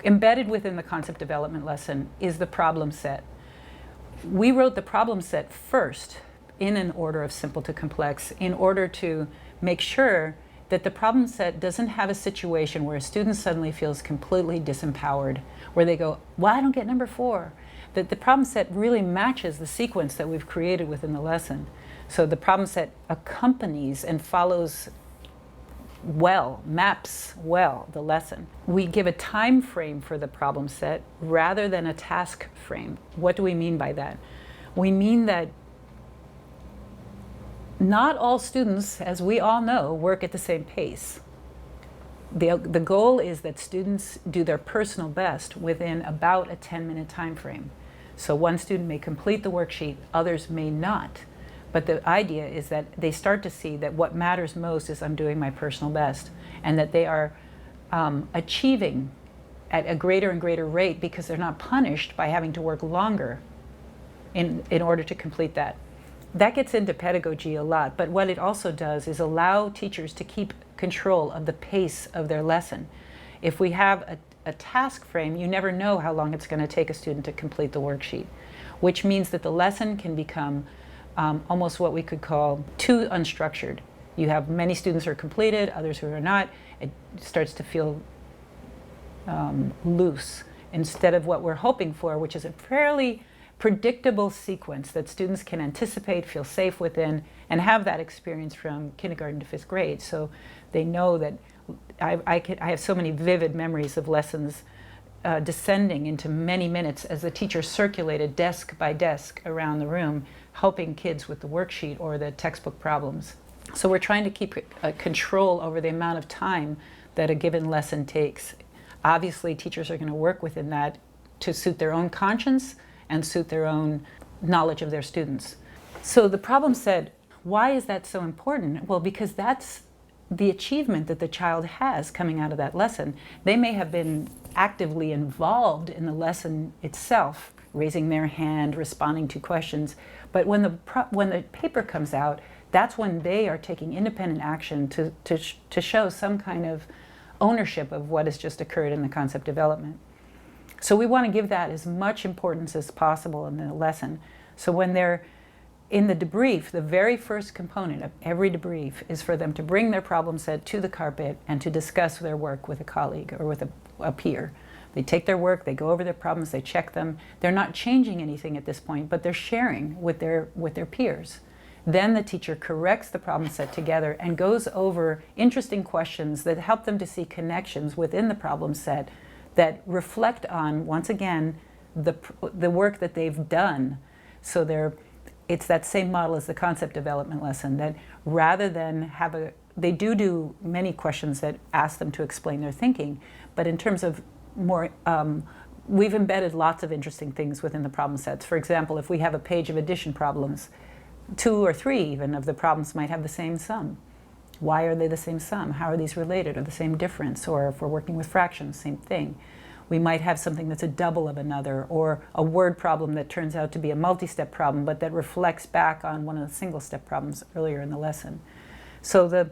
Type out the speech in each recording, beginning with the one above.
Embedded within the concept development lesson is the problem set. We wrote the problem set first in an order of simple to complex in order to make sure that the problem set doesn't have a situation where a student suddenly feels completely disempowered, where they go, well, I don't get number 4. That the problem set really matches the sequence that we've created within the lesson. So the problem set accompanies and follows well, maps well the lesson. We give a time frame for the problem set rather than a task frame. What do we mean by that? We mean that not all students, as we all know, work at the same pace. The goal is that students do their personal best within about a 10-minute time frame. So one student may complete the worksheet, others may not. But the idea is that they start to see that what matters most is I'm doing my personal best, and that they are achieving at a greater and greater rate because they're not punished by having to work longer in order to complete that. That gets into pedagogy a lot, but what it also does is allow teachers to keep control of the pace of their lesson. If we have a task frame, you never know how long it's going to take a student to complete the worksheet, which means that the lesson can become almost what we could call too unstructured. You have many students who are completed, others who are not. It starts to feel loose instead of what we're hoping for, which is a fairly predictable sequence that students can anticipate, feel safe within, and have that experience from kindergarten to 5th grade. So they know that I have so many vivid memories of lessons descending into many minutes as the teacher circulated desk by desk around the room, helping kids with the worksheet or the textbook problems. So we're trying to keep control over the amount of time that a given lesson takes. Obviously, teachers are going to work within that to suit their own conscience and suit their own knowledge of their students. So the problem set, why is that so important? Well, because that's the achievement that the child has coming out of that lesson. They may have been actively involved in the lesson itself, raising their hand, responding to questions, but when the paper comes out, that's when they are taking independent action to show some kind of ownership of what has just occurred in the concept development. So we want to give that as much importance as possible in the lesson. So when they're in the debrief, the very first component of every debrief is for them to bring their problem set to the carpet and to discuss their work with a colleague or with a peer. They take their work, they go over their problems, they check them. They're not changing anything at this point, but they're sharing with their peers. Then the teacher corrects the problem set together and goes over interesting questions that help them to see connections within the problem set that reflect on, once again, the work that they've done. So it's that same model as the concept development lesson, that rather than they do many questions that ask them to explain their thinking, but in terms of more, we've embedded lots of interesting things within the problem sets. For example, if we have a page of addition problems, 2 or 3 even of the problems might have the same sum. Why are they the same sum? How are these related, or the same difference? Or if we're working with fractions, same thing. We might have something that's a double of another, or a word problem that turns out to be a multi-step problem, but that reflects back on one of the single-step problems earlier in the lesson. So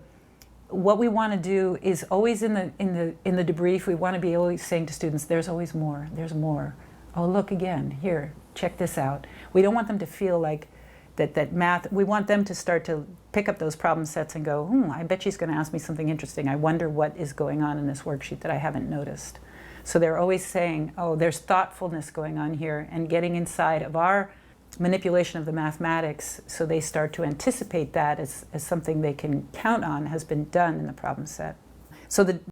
what we want to do is always in the debrief, we want to be always saying to students, there's always more, there's more. Oh, look again, here, check this out. We don't want them to feel like that math, we want them to start to pick up those problem sets and go, I bet she's going to ask me something interesting. I wonder what is going on in this worksheet that I haven't noticed. So they're always saying, oh, there's thoughtfulness going on here, and getting inside of our manipulation of the mathematics, so they start to anticipate that as something they can count on has been done in the problem set. So